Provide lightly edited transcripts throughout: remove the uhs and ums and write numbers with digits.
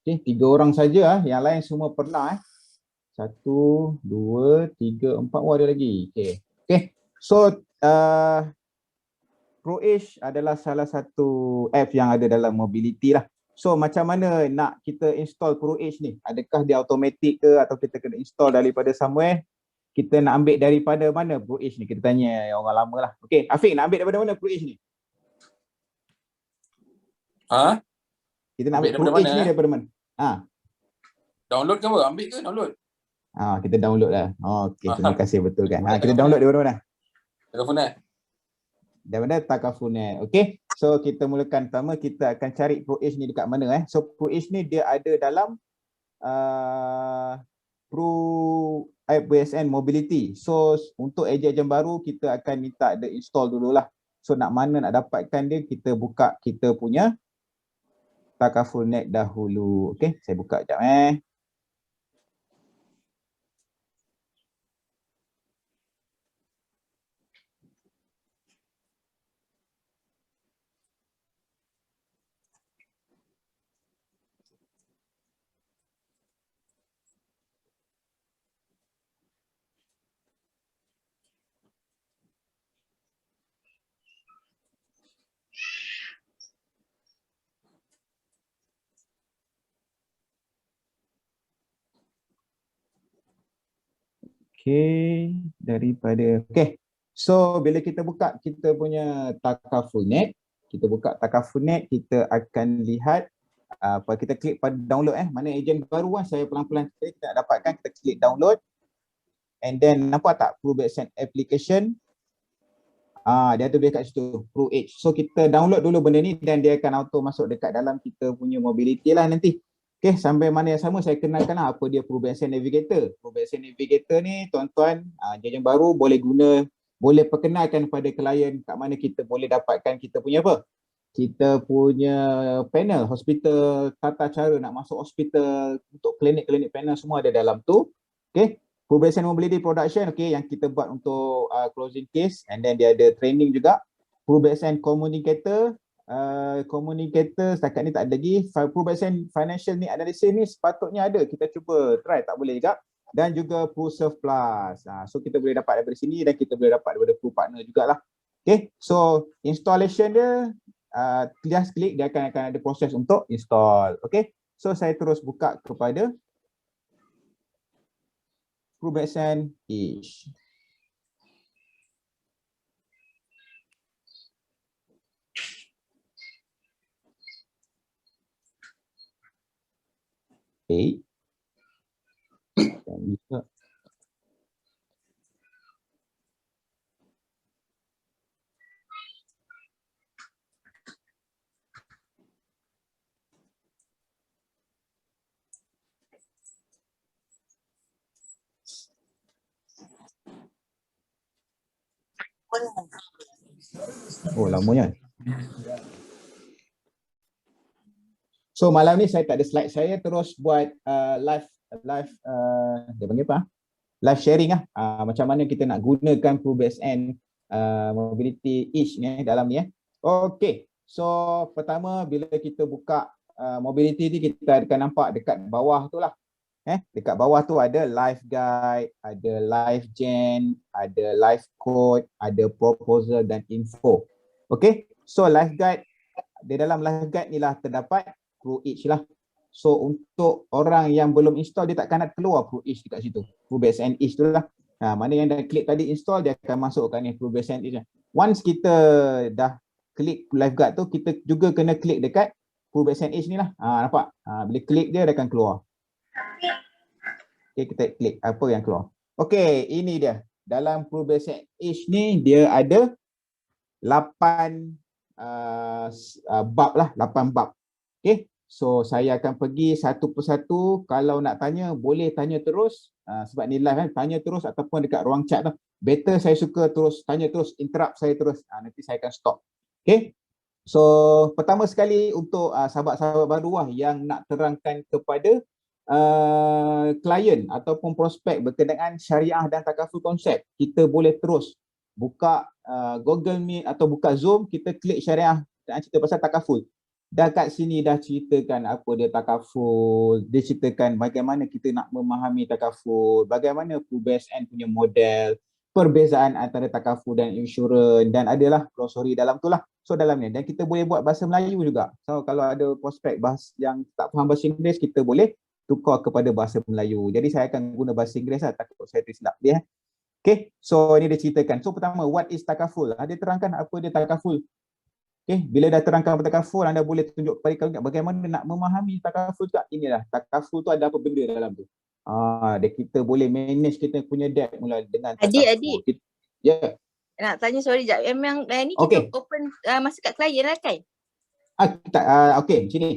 Okay, 3 orang saja. Yang lain semua pernah. 1, 2, 3, 4. Oh, ada lagi. Okay. Okay. So, ProAge adalah salah satu app yang ada dalam mobility lah. So, macam mana nak kita install ProAge ni? Adakah dia automatic ke atau kita kena install daripada somewhere? Kita nak ambil daripada mana ProAge ni? Kita tanya orang lama lah. Okay, Afiq nak ambil daripada mana ProAge ni? Ha? Kita nak ambil ProAge ni daripada mana? Ha. Download ke apa? Ambil ke download? Kita download lah. Okay, terima kasih betul kan. Kita download daripada mana? Takafunet. Daripada Takafunet. Okay, so kita mulakan. Pertama kita akan cari ProAge ni dekat mana. So ProAge ni dia ada dalam Pro App BSN Mobility. So untuk ejen-ejen baru kita akan minta dia install dululah. So nak mana nak dapatkan dia, kita buka kita punya Takafunet dahulu. Okay, saya buka sekejap Okay, daripada so bila kita buka kita punya Takafunet, kita buka Takafunet, kita akan lihat kita klik pada download mana ejen baru saya pelan-pelan kita nak dapatkan, kita klik download and then nampak tak ProBSN application, dia tulis kat situ ProAge. So kita download dulu benda ni dan dia akan auto masuk dekat dalam kita punya mobility lah nanti. Okay, sampai mana yang sama saya kenalkan apa dia ProBSN Navigator. ProBSN Navigator ni tuan-tuan, ejen baru boleh guna, boleh perkenalkan kepada klien kat mana kita boleh dapatkan kita punya apa? Kita punya panel hospital, tata cara nak masuk hospital, untuk klinik-klinik panel semua ada dalam tu. Okay, ProBSN Mobility Production, okay, yang kita buat untuk closing case, and then dia ada training juga. ProBSN Communicator, Communicator setakat ni tak ada lagi. ProBSN Financial Need Analysis ni sepatutnya ada, kita cuba try, tak boleh juga. Dan juga ProServe Plus, so kita boleh dapat daripada sini dan kita boleh dapat daripada ProPartner jugalah. Okay, so installation dia, just klik, dia akan ada proses untuk install. Okay, so saya terus buka kepada ProBSN Edge. Okay. Dan bisa. Oh, lamanya. So malam ni saya tak ada slide, saya terus buat live dia panggil apa? Live sharing macam mana kita nak gunakan ProBSN Mobility Edge ni dalam ni Okay, so pertama bila kita buka mobility ni, kita akan nampak dekat bawah tu lah. Dekat bawah tu ada live guide, ada live gen, ada live code, ada proposal dan info. Okay, so live guide, di dalam live guide ni lah terdapat ProAge lah. So untuk orang yang belum install, dia takkan nak keluar ProAge dekat situ. ProBSN Edge tu lah. Mana yang dah klik tadi install, dia akan masuk kat ni ProBSN Edge. Once kita dah klik live guide tu, kita juga kena klik dekat ProBSN Edge ni lah. Nampak? Bila klik dia akan keluar. Okay, kita klik apa yang keluar. Okay, ini dia. Dalam ProBSN Edge ni dia ada 8 bab lah, 8 bab. Okay, so saya akan pergi satu persatu. Kalau nak tanya, boleh tanya terus. Sebab ni live tanya terus ataupun dekat ruang chat tu. Better saya suka terus, tanya terus, interrupt saya terus. Nanti saya akan stop. Okay, so pertama sekali untuk sahabat-sahabat baru yang nak terangkan kepada klien ataupun prospek berkenaan syariah dan takaful konsep, kita boleh terus buka Google Meet atau buka Zoom, kita klik syariah dan cerita pasal takaful. dah kat sini dah ceritakan apa dia takaful, dia ceritakan bagaimana kita nak memahami takaful, bagaimana PUBSN punya model, perbezaan antara takaful dan insurans, dan adalah glossary dalam tu lah. So dalamnya, dan kita boleh buat bahasa Melayu juga. So kalau ada prospek yang tak faham bahasa Inggeris, kita boleh tukar kepada bahasa Melayu. Jadi saya akan guna bahasa Inggeris lah, takut saya tersilap dia. Okay, so ini dia ceritakan. So pertama, what is takaful? Dia terangkan apa dia takaful. Okay, bila dah terangkan takaful, anda boleh tunjuk kepada kalian bagaimana nak memahami takaful tu. Inilah, takaful tu ada apa benda dalam tu. Kita boleh manage kita punya debt mula dengan takaful. Adik. Ya. Nak tanya sorry sekejap. Memang ni Okay. kita open masa kat klien lah kan? Okey, macam ni.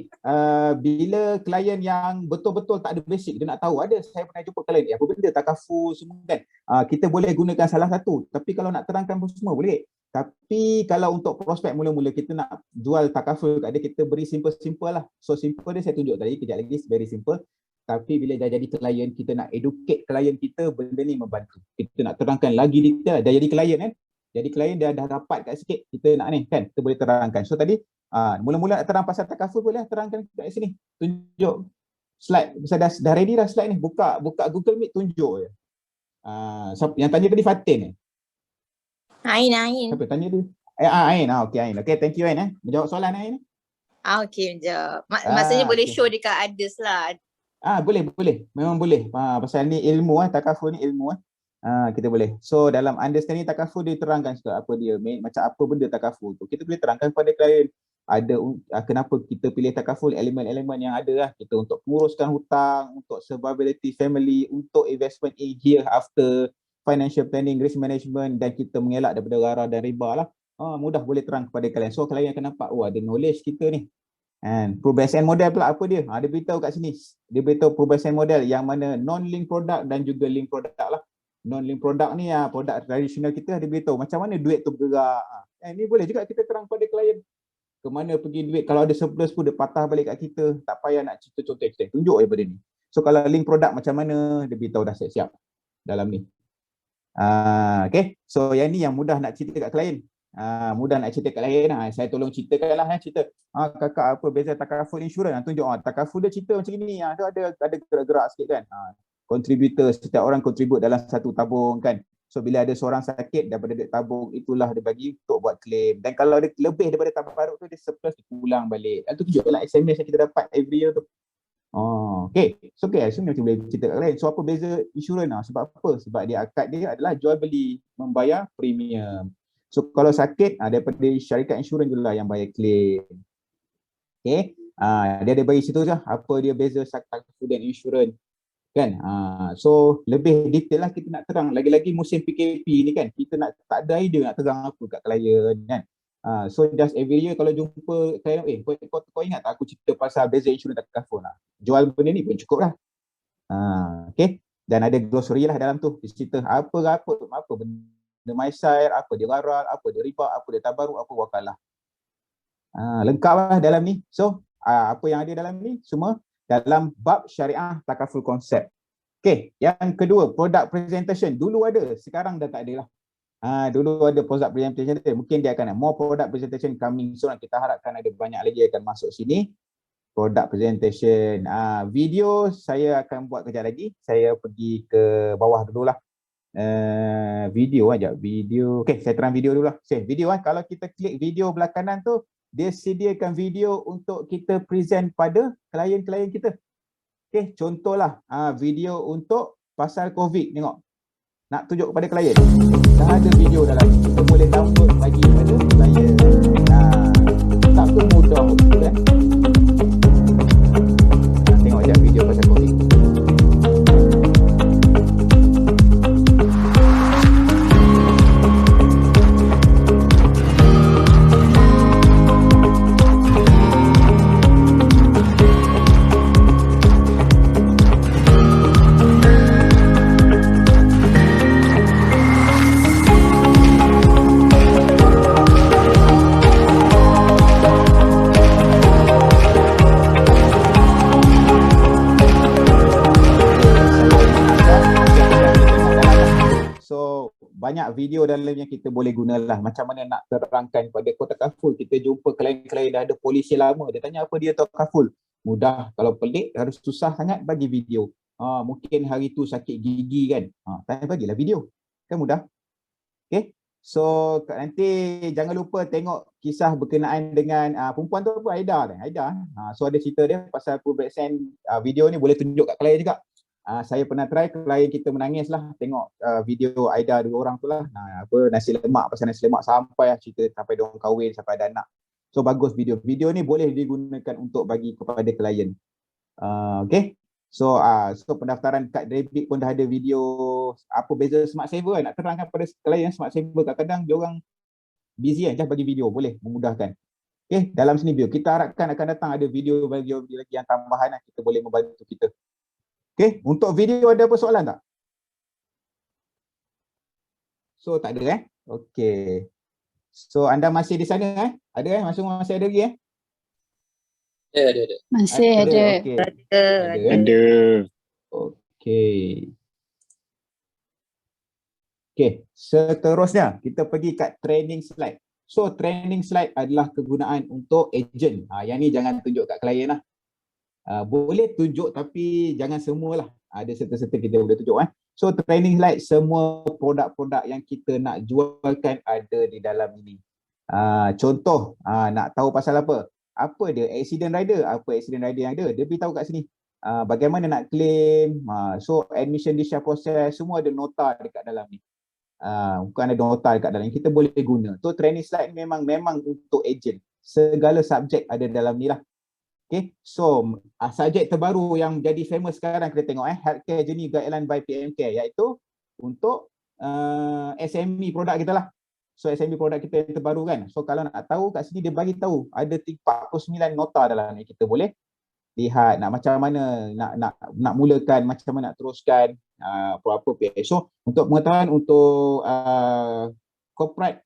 Bila klien yang betul-betul tak ada basic, dia nak tahu, saya pernah jumpa klien, apa benda takaful semua kan. Kita boleh gunakan salah satu, tapi kalau nak terangkan semua boleh. Tapi kalau untuk prospek mula-mula kita nak jual takaful kat dia, kita beri simple-simple lah. So simple dia saya tunjuk tadi, kejap lagi very simple. Tapi bila dah jadi klien, kita nak educate klien kita, benda ni membantu. Kita nak terangkan lagi detail, dah jadi klien kan. Jadi klien dah rapat kat sikit, kita nak ni kan, kita boleh terangkan. So tadi mula-mula nak terang pasal takaful boleh terangkan kat sini. Tunjuk slide. Dah ready dah slide ni. Buka Google Meet, tunjuk je. Yang tanya tadi Fatin ni. Ain. Siapa tanya dia? Ain. Okey Ain. Okey, thank you Ain menjawab soalan Ain. Okey, menjawab. Maksudnya boleh show dekat others lah. Boleh. Memang boleh. Pasal ni ilmu takaful ni ilmu kita boleh. So dalam understanding takaful dia terangkan juga apa dia, macam apa benda takaful tu. Kita boleh terangkan kepada klien ada kenapa kita pilih takaful, elemen-elemen yang ada lah. Kita untuk menguruskan hutang, untuk survivability family, untuk investment in year after, financial planning, risk management, dan kita mengelak daripada gharar dan riba lah. Mudah boleh terang kepada kalian. So klien akan nampak, ada knowledge kita ni. And PUBSN model pula apa dia? Dia beritahu kat sini. Dia beritahu PUBSN model yang mana non-link product dan juga link product lah. Non-link product ni produk tradisional kita, dia beritahu macam mana duit tu bergerak. Ini boleh juga kita terang pada klien. Ke mana pergi duit, kalau ada surplus pun dia patah balik kat kita. Tak payah nak cerita contoh kita, tunjuk je pada ni. So kalau link product macam mana, dia beritahu dah siap-siap dalam ni. Okay, so yang ni yang mudah nak cerita kat klien. Mudah nak cerita kat klien. Saya tolong ceritakan lah cerita. Kakak apa beza takaful insurans, tunjuk takaful dia cerita macam ni. Ada gerak-gerak sikit kan. Contributor, setiap orang contribute dalam satu tabung kan. So bila ada seorang sakit daripada duit tabung, itulah dia bagi untuk buat claim. Dan kalau ada lebih daripada tabaruk tu, dia surplus dia pulang balik. Itu tunjuklah SMS yang kita dapat every year tu. Okay. So macam boleh cerita kat klien. So apa beza insurans? Sebab apa? Sebab dia akad dia adalah jual beli, membayar premium. So kalau sakit, daripada syarikat insurans jugalah yang bayar claim. Okay. Dia ada bagi situ je apa dia beza takaful dan insurans. Kan? So lebih detail lah kita nak terang. Lagi-lagi musim PKP ni kan, kita tak ada idea nak terang apa kat klien kan. So just every year kalau jumpa klien, kau ingat tak aku cerita pasal beza insurans takaful lah. Jual benda ni pun cukup lah. Okay. Dan ada glossary lah dalam tu. Dia cerita apa benda MySire, apa dia gharar, apa dia riba, apa dia tabaruk, apa wakalah. Lengkap lah dalam ni. So apa yang ada dalam ni semua dalam bab syariah takaful konsep. Okay, yang kedua, product presentation. Dulu ada, sekarang dah tak ada lah. Dulu ada product presentation, mungkin dia akan ada more product presentation coming soon. Kita harapkan ada banyak lagi akan masuk sini. Product presentation. Video saya akan buat kejap lagi. Saya pergi ke bawah dululah. Video aja. Video. Okay, saya terang video dulu lah. Video kalau kita klik video belah kanan tu, dia sediakan video untuk kita present pada klien-klien kita. Okay, contohlah video untuk pasal COVID, tengok. Nak tunjuk kepada klien. Dah ada video dalam ni. Kita boleh download bagi pada klien. Tak mudah betul kan? Tengok je video pasal COVID. video dalamnya kita boleh gunalah. Macam mana nak terangkan pada kau takaful. Kita jumpa klien-klien dah ada polisi lama. Dia tanya apa dia takaful. Mudah. Kalau pelik harus susah sangat bagi video. Mungkin hari tu sakit gigi kan. Bagilah video. Kan mudah. Okay. So nanti jangan lupa tengok kisah berkenaan dengan perempuan tu apa, Aida kan. Aida. So ada cerita dia pasal Fulbright Send. Video ni boleh tunjuk kat klien juga. Saya pernah try, klien kita menangis lah tengok video Aida dua orang tu lah. Nasi lemak, pasal nasi lemak sampai cerita sampai diorang kahwin, sampai ada anak. So bagus video. Video ni boleh digunakan untuk bagi kepada klien. Okay. So pendaftaran kad debit pun dah ada video. Apa beza Smart Saver kan? Nak terangkan pada klien Smart Saver kadang-kadang diorang busy kan, just bagi video boleh memudahkan. Okay, dalam sini video. Kita harapkan akan datang ada video bagi lagi yang tambahan lah. Kita boleh membantu kita. Okay, untuk video ada apa soalan tak? So tak ada Okay. So anda masih di sana Ada masih ada lagi Ya, ada. Masih ada. Okay. Ada. Okay. Okay, seterusnya kita pergi kat training slide. So training slide adalah kegunaan untuk agent. Yang ni jangan tunjuk kat klien lah. Boleh tunjuk tapi jangan semualah. Ada serta-serta kita boleh tunjuk So training slide semua produk-produk yang kita nak jualkan ada di dalam ini. Contoh nak tahu pasal apa? Apa dia accident rider? Apa accident rider yang ada? Dia beritahu kat sini. Bagaimana nak claim? So admission discharge process semua ada nota dekat dalam ni. Bukan ada nota dekat dalam ni. Kita boleh guna. So training slide ni memang untuk agent. Segala subjek ada dalam ni lah. Okay, so subjek terbaru yang jadi famous sekarang kita tengok Healthcare Journey Guideline by PM Care, iaitu untuk SME produk kita lah. So SME produk kita yang terbaru kan. So kalau nak tahu kat sini dia bagi tahu ada 49 nota dalam ni. Kita boleh lihat nak macam mana nak mulakan, macam mana nak teruskan apa PM. So untuk pengetahuan untuk corporate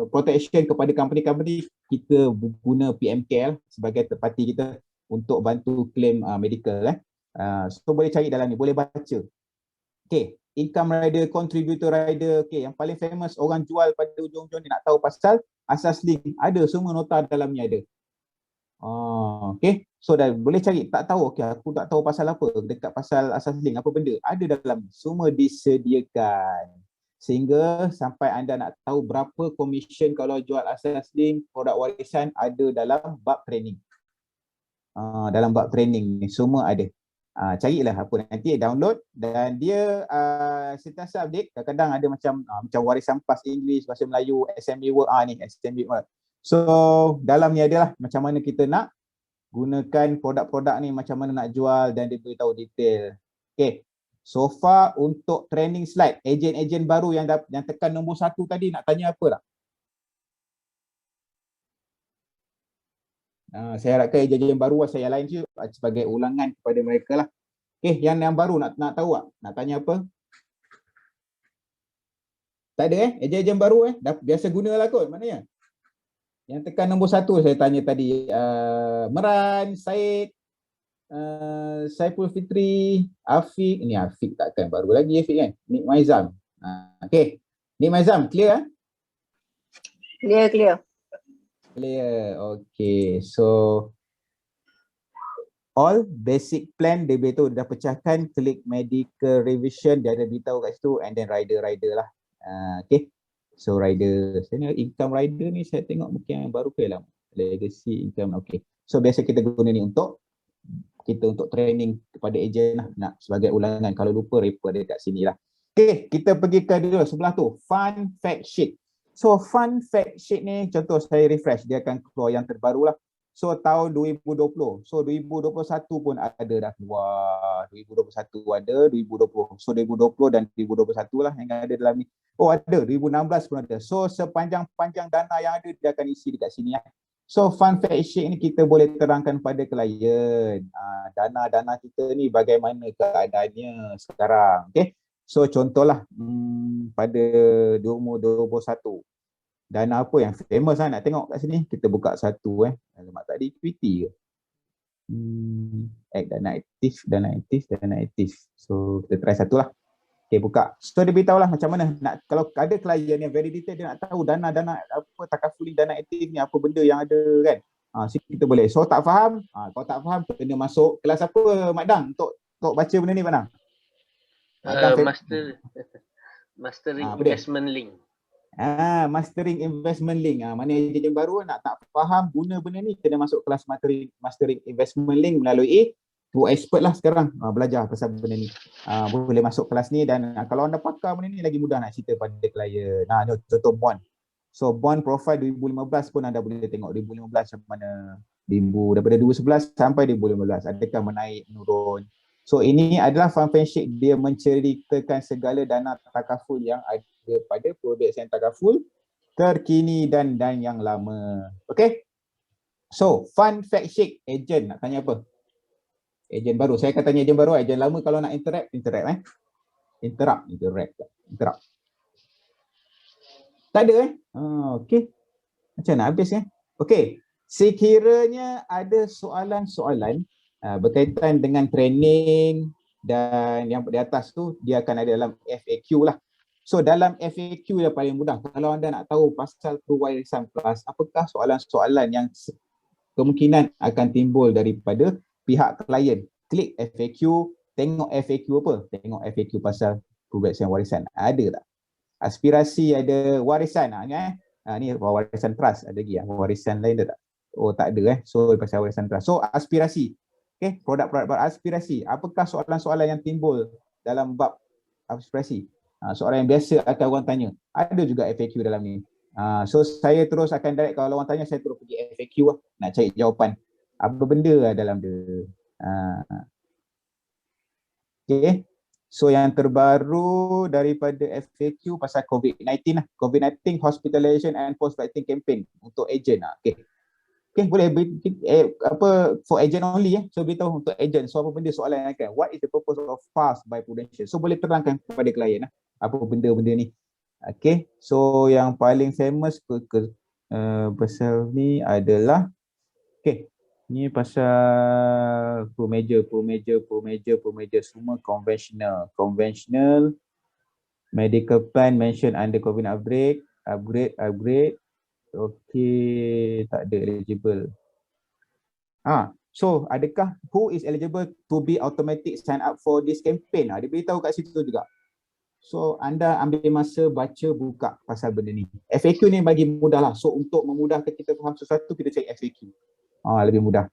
protection kepada company-company, kita guna PMK sebagai third party kita untuk bantu claim medical. So boleh cari dalam ni, boleh baca. Okay, income rider, contributor rider, okay, yang paling famous orang jual pada ujung-ujung ni nak tahu pasal asas link, ada semua nota dalam ni ada. Okay, so dah boleh cari, tak tahu, okay, aku tak tahu pasal apa, dekat pasal asas link, apa benda, ada dalam ni, semua disediakan. Sehingga sampai anda nak tahu berapa komisen kalau jual asas link, produk warisan, ada dalam bab training. Dalam bab training ni semua ada. Carilah apa nanti, download, dan dia sentiasa update. Kadang-kadang ada macam warisan plus English, bahasa Melayu, SME work ni, SME work. So dalam ni adalah macam mana kita nak gunakan produk-produk ni, macam mana nak jual, dan dia beritahu detail. Okay. So far untuk training slide, ejen-ejen baru yang tekan nombor 1 tadi nak tanya apa tak? Saya harapkan ejen-ejen baru saya lain je sebagai ulangan kepada mereka lah. Okay, yang baru nak tahu tak? Nak tanya apa? Tak ada ejen-ejen baru dah biasa gunalah kot, maknanya. Yang tekan nombor 1 saya tanya tadi, Meran, Said, Saiful Fitri, Afiq, ni Afiq takkan baru lagi Afiq kan? Nik Maizam. Okay, Nik Maizam clear Clear. Okay, so all basic plan dia beritahu dah pecahkan, klik medical revision dia ada beritahu kat situ, and then rider lah. Okay, so rider, saya income rider ni saya tengok mungkin yang baru ke lah, legacy income. Okay, so biasa kita guna ni untuk training kepada ejen lah, nak sebagai ulangan. Kalau lupa, refer dekat sini lah. Okay, kita pergi ke dulu sebelah tu, fun fact sheet. So fun fact sheet ni, contoh saya refresh, dia akan keluar yang terbaru lah. So tahun 2020, so 2021 pun ada dah keluar, 2021 ada, 2020, so 2020 dan 2021 lah yang ada dalam ni. Oh ada, 2016 pun ada. So sepanjang dana yang ada, dia akan isi dekat sini lah. So fun fact sheet ni kita boleh terangkan pada klien dana kita ni bagaimana keadaannya sekarang. Okay, so contohlah pada 2021 dana apa yang famous nak tengok kat sini, kita buka satu alamak tadi equity ke, dana aktif. So kita try satu lah. Okay, buka. So dia beritahu lah macam mana nak, kalau ada klien yang very detail, dia nak tahu dana apa takafuli dana aktif ni apa benda yang ada kan. So kita boleh. So tak faham, kalau tak faham kena masuk kelas apa Mak Dang untuk baca benda ni Mak Dang? Mastering apa dia? investment link. Mastering investment link. Mana ejen baru nak tak faham guna benda ni, kena masuk kelas mastering investment link melalui Pro Expert lah sekarang, belajar pasal benda ni. Boleh masuk kelas ni, dan kalau anda pakar benda ni lagi mudah nak cerita pada klien. Ni contoh bond. So bond profile 2015 pun anda boleh tengok 2015 macam mana, daripada 2011 sampai 2015 adakah menaik menurun. So ini adalah fund sheet, dia menceritakan segala dana takaful yang ada pada produk yang takaful terkini dan yang lama. Okay. So fund fact sheet agent nak tanya apa? Ejen baru. Saya akan tanya ejen baru. Ejen lama kalau nak interact. Interrupt. Tak ada okey. Macam nak habis Okey. Sekiranya ada soalan-soalan berkaitan dengan training dan yang di atas tu, dia akan ada dalam FAQ lah. So dalam FAQ yang paling mudah, kalau anda nak tahu pasal Pewarisan Plus, apakah soalan-soalan yang kemungkinan akan timbul daripada pihak klien, klik FAQ, tengok FAQ apa? Tengok FAQ pasal Pewarisan warisan. Ada tak? Aspirasi ada, warisan. Ni warisan trust ada lagi. Warisan lain ada tak? Oh tak ada So pasal warisan trust. So aspirasi. Okay, produk-produk aspirasi. Apakah soalan-soalan yang timbul dalam bab aspirasi? Soalan yang biasa akan orang tanya. Ada juga FAQ dalam ni. So saya terus akan direct, kalau orang tanya saya terus pergi FAQ lah, nak cari jawapan. Apa benda dalam dia. Okay. So yang terbaru daripada FAQ pasal COVID-19 lah. COVID-19 hospitalization and post-vaccine campaign untuk agent lah. Okay. Okay, boleh for agent only So beritahu untuk agent. So apa benda soalan yang akan? What is the purpose of fast by Prudential? So boleh terangkan kepada klien lah. Apa benda-benda ni. Okay. So yang paling famous pasal ni adalah ni pasal pro major semua conventional medical plan mention under COVID upgrade. Okay, tak ada eligible. So adakah who is eligible to be automatic sign up for this campaign? Dia beritahu kat situ juga. So anda ambil masa baca, buka pasal benda ni. FAQ ni bagi mudah lah. So untuk memudahkan kita faham sesuatu, kita cari FAQ. Lebih mudah.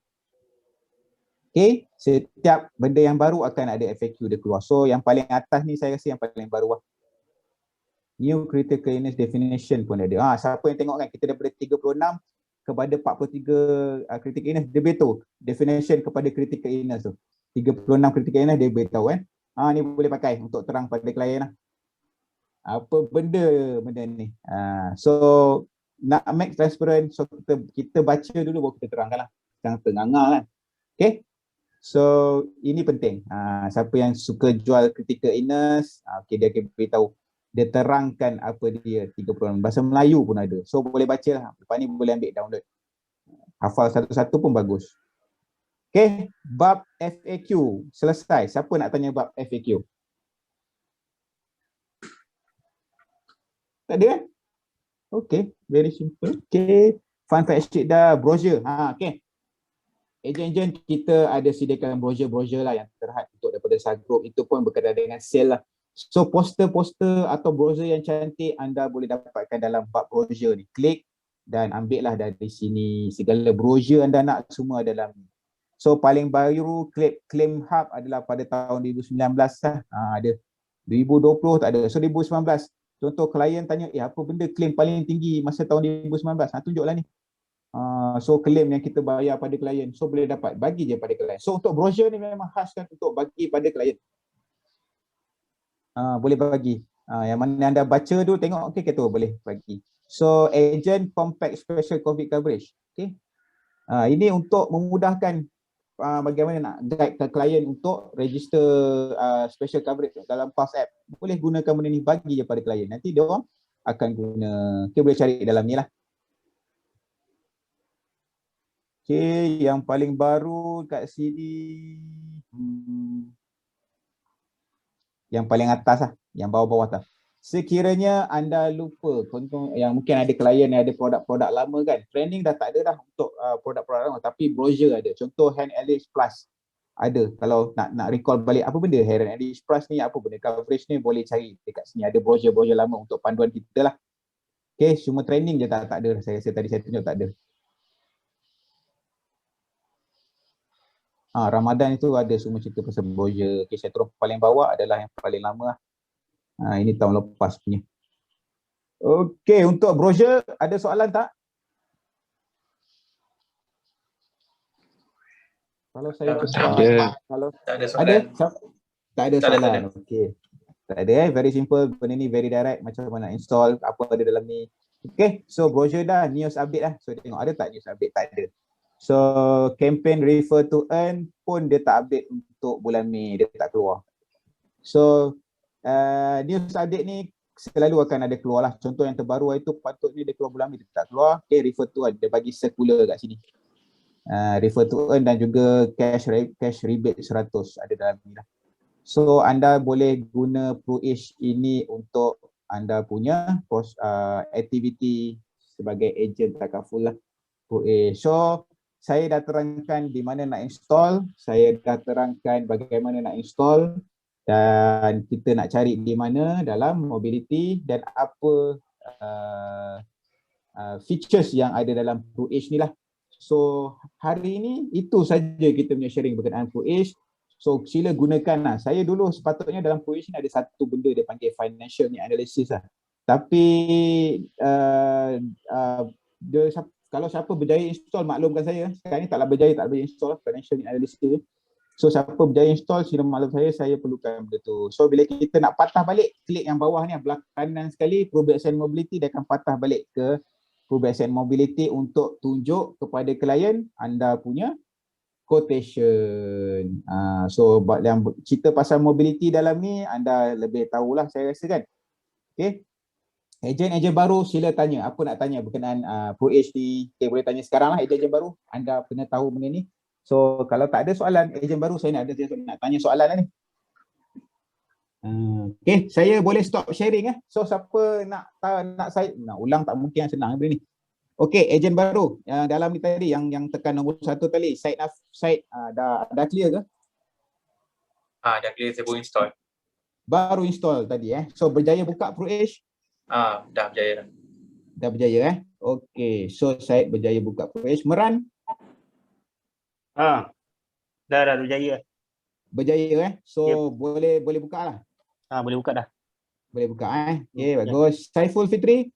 Okay, setiap benda yang baru akan ada FAQ dia keluar. So yang paling atas ni saya rasa yang paling baru lah. New critical illness definition pun ada. Siapa yang tengok kan, kita daripada 36 kepada 43 critical illness, dia beritahu definition kepada critical illness tu. 36 critical illness dia beritahu ni boleh pakai untuk terang pada klien lah. Apa benda ni. So nak make transparent, so kita baca dulu baru kita terangkan lah. Jangan tengah-tengah kan. Okay. So ini penting. Siapa yang suka jual critical illness, dia akan beritahu. Dia terangkan apa dia 36. Bahasa Melayu pun ada. So boleh baca lah. Lepas ni boleh ambil download. Hafal satu-satu pun bagus. Okay. Bab FAQ selesai. Siapa nak tanya bab FAQ? Tak ada kan? Okay. Very simple. Okay. Fun fact sheet dah. Brochure. Okay. Ejen-ejen kita ada sediakan brochure lah yang terhad untuk daripada Sagroup. Itu pun berkaitan dengan sale lah. So poster-poster atau brochure yang cantik anda boleh dapatkan dalam bab brochure ni. Klik dan ambil lah dari sini. Segala brochure anda nak semua dalam ni. So paling baru Claim Hub adalah pada tahun 2019 lah. Ada. 2020 tak ada. So 2019. Contoh klien tanya, apa benda claim paling tinggi masa tahun 2019? Tunjuklah ni. So claim yang kita bayar pada klien. So boleh dapat. Bagi je pada klien. So untuk brochure ni memang khaskan untuk bagi pada klien. Boleh bagi. Yang mana anda baca tu tengok, okay, kata boleh bagi. So agent compact special COVID coverage. Okay. Ini untuk memudahkan bagaimana nak guide ke klien untuk register special coverage dalam PAS app. Boleh gunakan benda ni, bagi je pada klien. Nanti dia orang akan guna. Okay, boleh cari dalam ni lah. Okay, yang paling baru kat sini. Yang paling atas lah. Yang bawah-bawah tu. Sekiranya anda lupa, contoh yang mungkin ada klien yang ada produk-produk lama kan, training dah tak ada dah untuk produk-produk lama, tapi brochure ada. Contoh Hand Alice Plus ada. Kalau nak recall balik apa benda Hand Alice Plus ni, apa benda coverage ni, boleh cari dekat sini. Ada brochure-brochure lama untuk panduan kita lah. Okay, cuma training je tak ada. Saya rasa tadi saya tunjuk tak ada. Ramadan itu ada semua cerita pasal brochure. Okay, saya terus paling bawah adalah yang paling lama lah. Ini tahun lepas punya. Okey, untuk brochure ada soalan tak? Kalau saya kalau tak ada soalan. Tak ada soalan. Okey. Tak ada very simple, benda ni very direct, macam mana nak install, apa ada dalam ni. Okey, so brochure dah, news update dah. So tengok ada tak news update? Tak ada. So campaign refer to earn pun dia tak update untuk bulan Mei, dia tak keluar. So news update ni selalu akan ada keluar lah. Contoh yang terbaru itu patutnya dia keluar bulan Mei, dia tak keluar. Okay, refer to earn, dia bagi circular kat sini. Refer to earn dan juga cash rebate 100 ada dalam ni lah. So anda boleh guna ProAge ini untuk anda punya aktiviti sebagai ejen takaful lah ProAge. So saya dah terangkan di mana nak install, saya dah terangkan bagaimana nak install dan kita nak cari di mana dalam mobility dan apa features yang ada dalam ProAge ni lah. So hari ini itu saja kita punya sharing berkenaan ProAge. So sila gunakan lah. Saya dulu sepatutnya dalam ProAge ni ada satu benda dia panggil financial analysis lah. Tapi kalau siapa berjaya install, maklumkan saya. Sekarang ni taklah berjaya install financial analysis. So siapa berjaya install, sila maklum saya perlukan benda tu. So bila kita nak patah balik, klik yang bawah ni, belah kanan sekali, ProBackSend Mobility, dia akan patah balik ke ProBackSend Mobility untuk tunjuk kepada klien anda punya quotation. So yang cerita pasal mobility dalam ni, anda lebih tahulah saya rasa kan. Okay. Ejen-ejen baru sila tanya, apa nak tanya berkenaan ProAge ni. Okay, boleh tanya sekarang lah ejen-ejen baru. Anda pernah tahu benda ni. So kalau tak ada soalan, ejen baru saya nak tanya soalan lah ni. Okay, saya boleh stop sharing . So siapa nak ulang tak mungkin, senang benda ni. Okay, ejen baru dalam ni tadi yang tekan nombor 1 tadi, site dah clear ke? Dah clear, saya baru install. Baru install tadi So berjaya buka ProAge? Dah berjaya dah. Dah berjaya Okay, so site berjaya buka ProAge. Meran? Dah berjaya. Berjaya So boleh buka lah. Boleh buka dah. Boleh buka Okay, bagus. Saiful Fitri?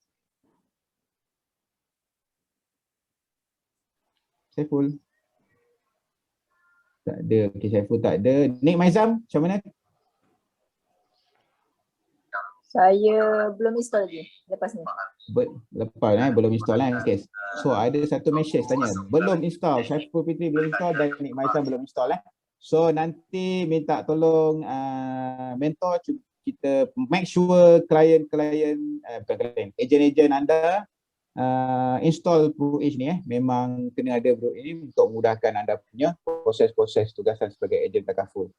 Saiful? Tak ada. Okay, Saiful tak ada. Nik Maizam, macam mana? Saya belum install lagi lepas ni. Lepas belum install Okay. So ada satu message tanya, belum install. Saiful Fitri belum install dan Nik Maizam belum install So nanti minta tolong mentor kita make sure ejen-ejen anda install ProAge ni memang kena ada ini untuk memudahkan anda punya proses-proses tugasan sebagai ejen takaful.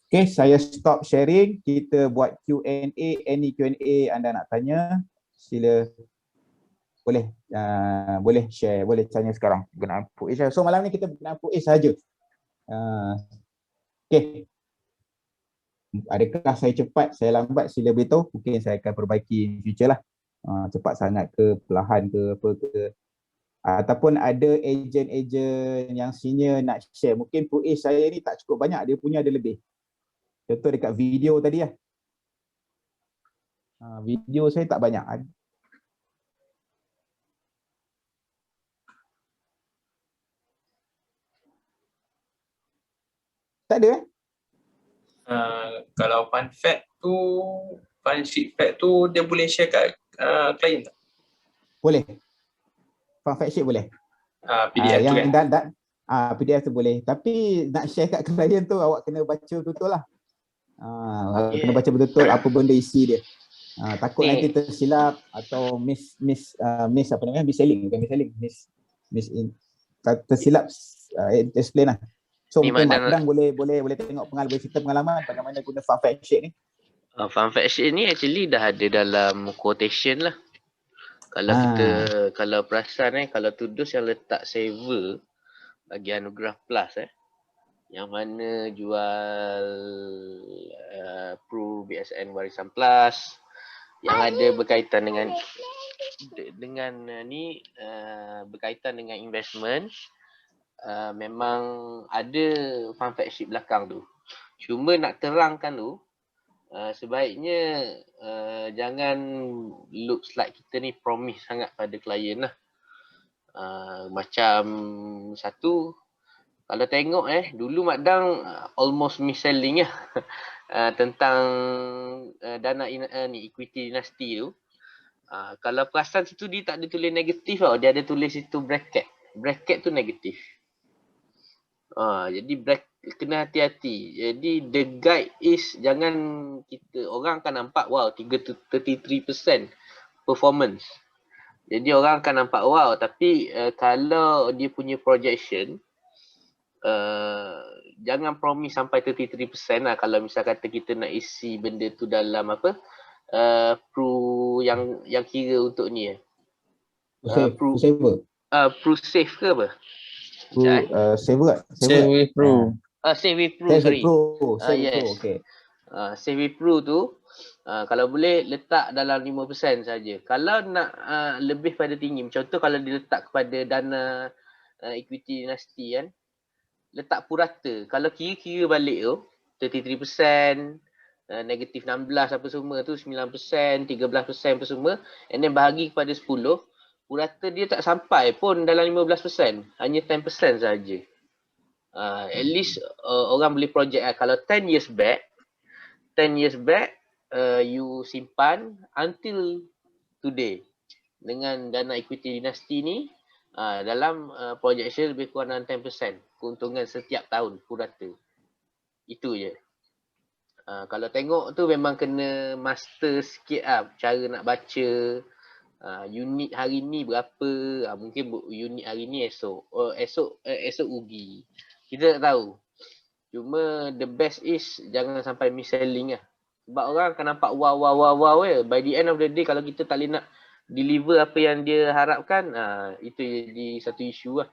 Okay, saya stop sharing. Kita buat Q&A. Any Q&A anda nak tanya, sila boleh share, boleh tanya sekarang berkenaan ProAge. So malam ni kita berkenaan ProAge saja. Okay. Adakah saya cepat, saya lambat, sila beritahu. Mungkin saya akan perbaiki in future lah. Cepat sangat ke, perlahan ke, apa ke. Ataupun ada ejen-ejen yang senior nak share. Mungkin ProAge saya ni tak cukup banyak, dia punya ada lebih. Contoh dekat video tadi lah. Video saya tak banyak. Tak ada Kalau fun sheet fact tu dia boleh share kat klien tak? Boleh. Fun fact sheet boleh. PDF tu kan? PDF tu boleh. Tapi nak share kat klien tu awak kena baca betul lah. Kena baca betul apa benda isi dia. Takut nanti tersilap atau miss apa namanya, tersilap explain lah. So mungkin Mak Dang boleh tengok cerita pengalaman bagaimana guna fun fact sheet ni. Fund fact sheet ni actually dah ada dalam quotation lah. Kalau kalau perasan kalau Tudus yang letak saver bagi Anugerah Plus yang mana jual Pro BSN Warisan Plus yang ada berkaitan dengan berkaitan dengan investment, memang ada fund fact sheet belakang tu. Cuma nak terangkan tu, sebaiknya jangan looks like kita ni promise sangat pada klien lah. Macam satu, kalau tengok dulu Mak Dang almost mis-selling tentang dana equity dinasti tu. Kalau perasan situ dia tak ada tulis negatif tau, dia ada tulis situ bracket. Bracket tu negatif. Jadi kena hati-hati. Jadi the guide is jangan orang akan nampak wow 33% performance. Jadi orang akan nampak wow, tapi kalau dia punya projection jangan promise sampai 33% lah. Kalau misal kata kita nak isi benda tu dalam pro yang kira untuk ni pro safe ke apa? Saver Pro. Save with Pro, sorry. Yes. Okay. Save with Pro tu kalau boleh letak dalam 5% saja. Kalau nak lebih pada tinggi, contoh kalau diletak kepada dana equity dinasti kan, letak purata. Kalau kira-kira balik tu 33%, negatif 16 apa semua tu, 9%, 13% apa semua, and then bahagi kepada 10, purata dia tak sampai pun dalam 15%, hanya 10% saja. At least orang boleh project kalau 10 years back you simpan until today dengan dana equity dinasti ni dalam projection lebih kurang 10% keuntungan setiap tahun purata. Itu je. Kalau tengok tu memang kena master sikit cara nak baca. Unit hari ni berapa, mungkin unit hari ni esok rugi. Kita tak tahu. Cuma the best is jangan sampai mis-selling lah. Sebab orang akan nampak wow by the end of the day kalau kita tak boleh nak deliver apa yang dia harapkan, itu jadi satu isu lah.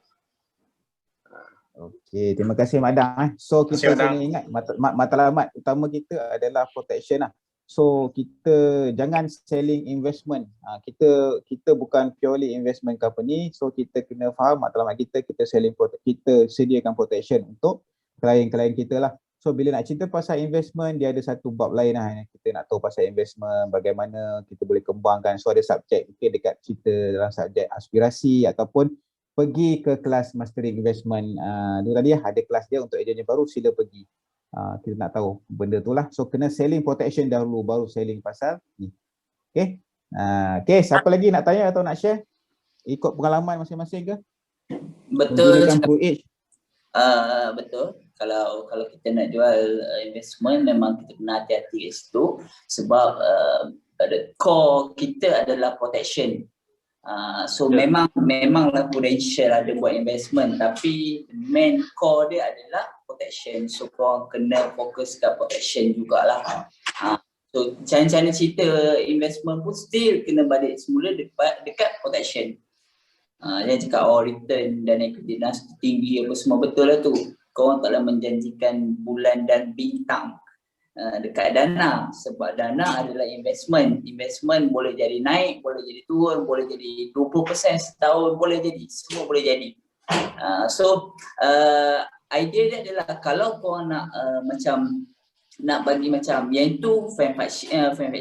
Okey, terima kasih Mak Dang. So kita kena ingat matlamat utama kita adalah protection lah. So kita jangan selling investment. Kita bukan purely investment company. So kita kena faham matlamat kita kita sediakan protection untuk klien-klien kita lah. So bila nak cerita pasal investment, dia ada satu bab lain lah. Kita nak tahu pasal investment, bagaimana kita boleh kembangkan. So ada subjek mungkin dekat cerita dalam subjek aspirasi ataupun pergi ke kelas mastering investment. Dulu tadi ada kelas dia untuk ejen yang baru, sila pergi. Kita nak tahu benda tu lah. So kena selling protection dahulu, baru selling pasal ni. Okay. Okay, siapa lagi nak tanya atau nak share? Ikut pengalaman masing-masing ke? Betul. Betul. Kalau kita nak jual investment, memang kita kena hati-hati kat situ. Sebab core kita adalah protection. So memanglah prudential ada buat investment, tapi main core dia adalah protection. So korang kena fokus kat protection jugalah. So macam-macam cerita investment pun still kena balik semula dekat protection. Jangan cakap return dan equity dinasti tinggi apa semua, betul lah tu. Korang taklah menjanjikan bulan dan bintang dekat dana, sebab dana adalah investment. Investment boleh jadi naik, boleh jadi turun, boleh jadi 20% setahun, boleh jadi, semua boleh jadi. Idea dia adalah kalau korang nak nak bagi macam yang itu fan fact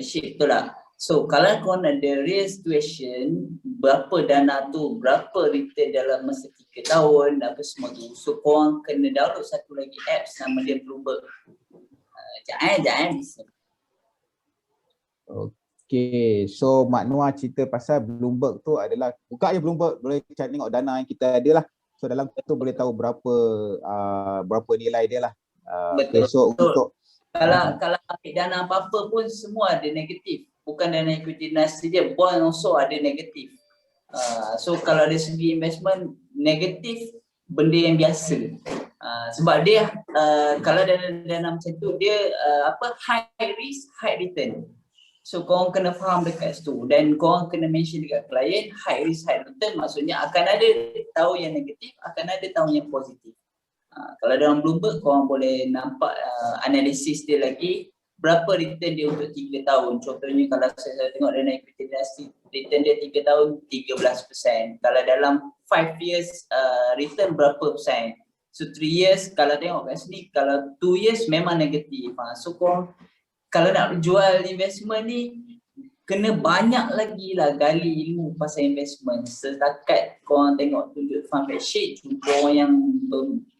sheet betul lah. So kalau korang ada real situation, berapa dana tu, berapa return dalam masa 3 tahun, apa semua tu. So korang kena download satu lagi apps nama dia Bloomberg. Jangan bisa. Okay, so Mak Noah cerita pasal Bloomberg tu adalah, buka je Bloomberg, boleh tengok dana yang kita ada lah. So dalam tu boleh tahu berapa nilai dia lah. Betul. Okay, so untuk kalau ambil dana apa-apa pun semua ada negatif. Bukan dana equity dinasti je, bond also ada negatif. So kalau dari segi investment, negatif benda yang biasa. Sebab dia kalau dana macam tu dia high risk high return. So korang kena faham dekat situ dan korang kena mention dekat klien high risk high return, maksudnya akan ada tahun yang negatif, akan ada tahun yang positif. Kalau dalam Bloomberg korang boleh nampak analisis dia lagi berapa return dia untuk 3 tahun. Contohnya kalau saya tengok dana equity dinasti, return dia 3 tahun 13%. Kalau dalam 5 years return berapa persen. So 3 years kalau tengok kat sini, kalau 2 years memang negatif. So korang kalau nak jual investment ni kena banyak lagi lah gali ilmu pasal investment. Setakat korang tengok tunjuk fund fact sheet, jumpa orang yang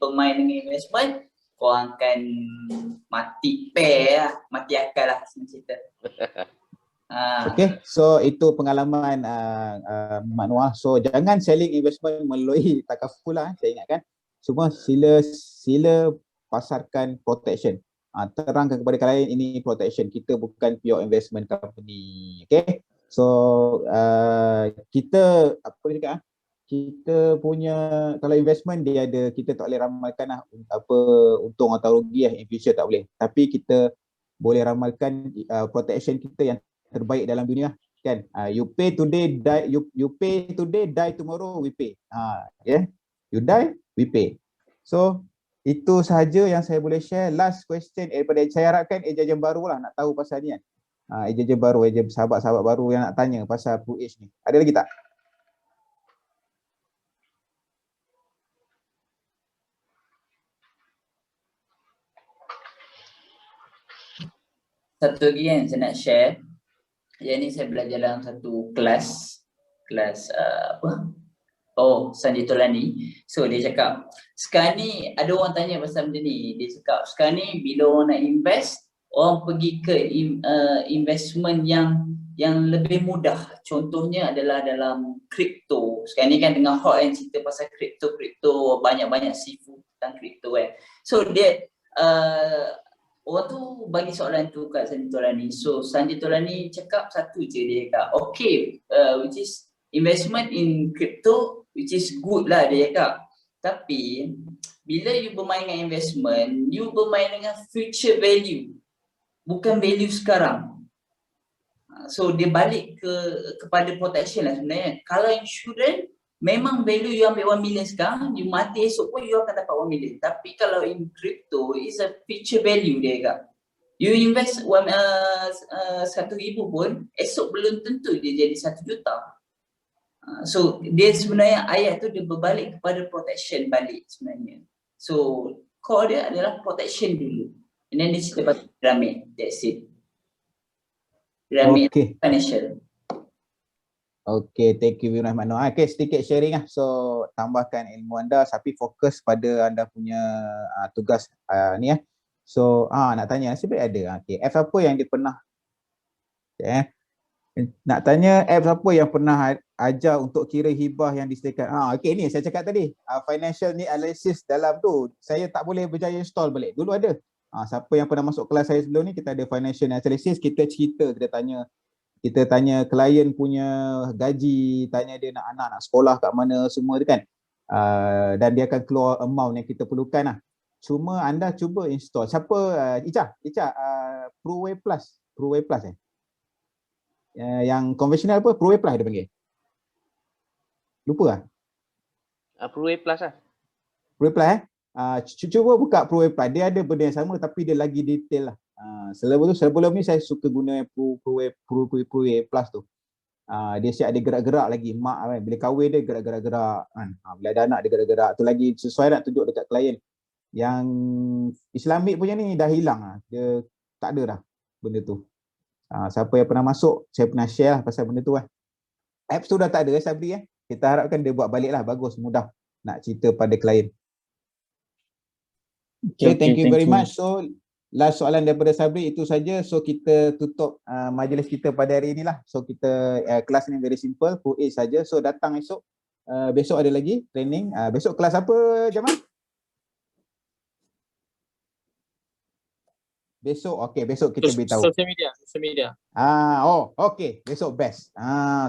bermain dengan investment, korang akan mati mati akal lah senang cerita. Okay, so itu pengalaman Mak Noah. So jangan selling investment melalui takaful lah, saya ingatkan. Semua sila pasarkan protection. Terangkan kepada klien ini protection. Kita bukan pure investment company. Okay, so kita apa dia cakap? Kita punya kalau investment dia ada, kita tak boleh ramalkan lah apa untung atau rugi in future, tak boleh. Tapi kita boleh ramalkan protection kita yang terbaik dalam dunia kan. You pay today, die you pay today, die tomorrow, we pay. Yeah, you die, we pay. So itu sahaja yang saya boleh share. Last question daripada saya harapkan ejen baru lah nak tahu pasal ni kan. Ejen baru, ejen sahabat-sahabat baru yang nak tanya pasal PruAge ni. Ada lagi tak? Satu lagi yang saya nak share, yang ni saya belajar dalam satu kelas Sanjay Tolani. So dia cakap, sekarang ni ada orang tanya pasal benda ni. Dia cakap sekarang ni bila orang nak invest, orang pergi ke investment yang lebih mudah. Contohnya adalah dalam kripto. Sekarang ni kan tengah hot kan cerita pasal kripto, banyak-banyak sifu tentang kripto kan. So dia orang tu bagi soalan tu kat Sanjay Tolani. So Sanjay Tolani cakap satu je, dia cakap okay, which is investment in crypto, which is good lah dia cakap. Tapi bila you bermain dengan investment, you bermain dengan future value, bukan value sekarang. So dia balik kepada protection lah sebenarnya. Kalau insurance, memang value you ambil 1 million sekarang, you mati esok pun you akan dapat 1 million. Tapi kalau in crypto, it's a future value dia cakap. You invest 1,000 pun, esok belum tentu dia jadi 1 juta. So dia sebenarnya ayat tu dia berbalik kepada protection balik sebenarnya. So core dia adalah protection dulu. And then dia cerita pasal pyramid, that's it. Pyramid financial. Okay, thank you very much Mak Noah. Okay, sedikit sharing lah. So tambahkan ilmu anda tapi fokus pada anda punya tugas ni ya. So nak tanya, sebenarnya ada. Okay, apps apa yang dia pernah nak tanya apps apa yang pernah ajar untuk kira hibah yang disediakan. Okay, ni saya cakap tadi, financial need analysis dalam tu saya tak boleh berjaya install balik. Dulu ada. Siapa yang pernah masuk kelas saya sebelum ni, kita ada financial analysis, kita cerita, kita tanya klien punya gaji, tanya dia nak sekolah kat mana semua tu kan. Dan dia akan keluar amount yang kita perlukan lah. Cuma anda cuba install. Siapa Ica, PruWay Plus yang konvensional apa? PruWay Plus dia panggil. Lupa lah. PruWay Plus lah. PruWay Plus cuba buka PruWay Plus. Dia ada benda yang sama tapi dia lagi detail lah. Sebelum ni saya suka guna PruWay Plus tu. Dia siap ada gerak-gerak lagi. Mak kan, bila kahwin dia gerak-gerak kan. Bila ada anak dia gerak-gerak. Tu lagi sesuai nak tunjuk dekat klien. Yang Islamic punya ni dah hilang. Dia tak ada dah benda tu. Siapa yang pernah masuk, saya pernah share lah pasal benda tu lah. Apps tu dah tak ada Sabri . Kita harapkan dia buat balik lah. Bagus, mudah nak cerita pada klien. Okay, thank you very much. So last soalan daripada Sabri itu saja. So kita tutup majlis kita pada hari inilah. So kita kelas ni very simple, PruAge saja. So datang esok. Besok ada lagi training. Besok kelas apa Jamal? Besok, okay, besok kita beritahu. Social media. Okay, besok best.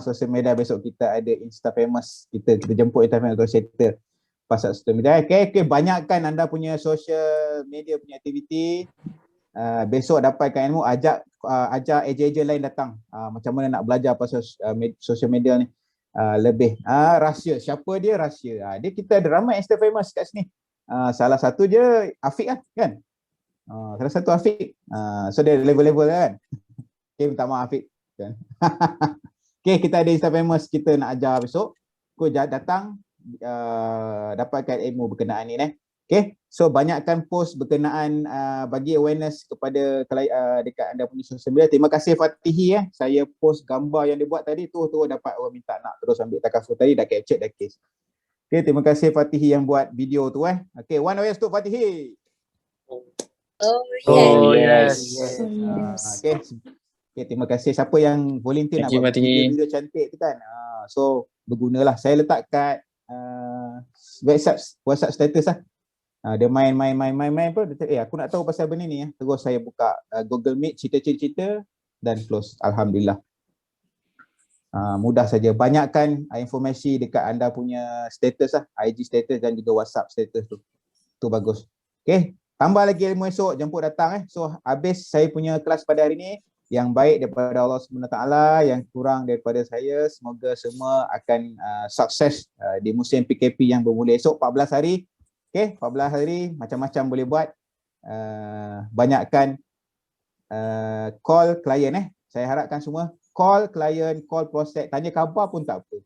Social media besok kita ada Insta Famous. Kita jemput Insta Famous Negotiator pasal social media. Okay, banyakkan anda punya social media punya aktiviti. Besok dapatkan ilmu, ajak ejen-ejen lain datang. Macam mana nak belajar pasal social media ni. Lebih rahsia. Siapa dia? Rahsia. Dia kita ada ramai Insta famous kat sini. Salah satu je Afiq lah kan. Salah satu Afiq. So dia level-level kan. Okay, minta maaf Afiq kan. Okay, kita ada Insta famous kita nak ajar besok. Kau datang dapatkan ilmu berkenaan ni Okay, so banyakkan post berkenaan bagi awareness kepada dekat anda punya social media. Terima kasih Fatihi saya post gambar yang dia buat tadi tu dapat orang minta nak terus ambil takaful tadi, dah capture dah case. Okay, terima kasih Fatihi yang buat video tu Okay, one way untuk Fatihi. Oh, yes. Okay, terima kasih siapa yang volunteer nak Thank you, buat Fatihi. video cantik tu kan. So bergunalah. Saya letak kat WhatsApp status lah. Dia main apa, aku nak tahu pasal benda ni terus saya buka Google Meet, cerita-cerita dan close. Alhamdulillah. Mudah saja. Banyakkan informasi dekat anda punya status lah, IG status dan juga WhatsApp status tu. Tu bagus. Okay, tambah lagi ilmu esok, jemput datang So habis saya punya kelas pada hari ni, yang baik daripada Allah SWT, yang kurang daripada saya. Semoga semua akan sukses di musim PKP yang bermula esok 14 hari. Okay, 14 hari macam-macam boleh buat. Banyakkan call klien Saya harapkan semua call klien, call prospect, tanya khabar pun tak apa.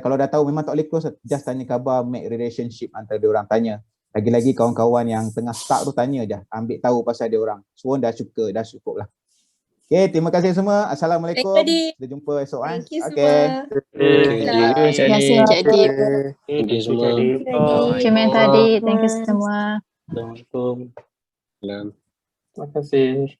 Kalau dah tahu memang tak boleh close, just tanya khabar, make relationship antara dia orang, tanya. Lagi-lagi kawan-kawan yang tengah start tu tanya je, ambil tahu pasal dia orang. Semua dah suka, dah cukup lah. Okay, terima kasih semua. Assalamualaikum. Kita jumpa esok. Thank you Okay. semua. Terima kasih Cik Adi. Thank you semua. Terima kasih. Thank you semua. Assalamualaikum. Terima kasih.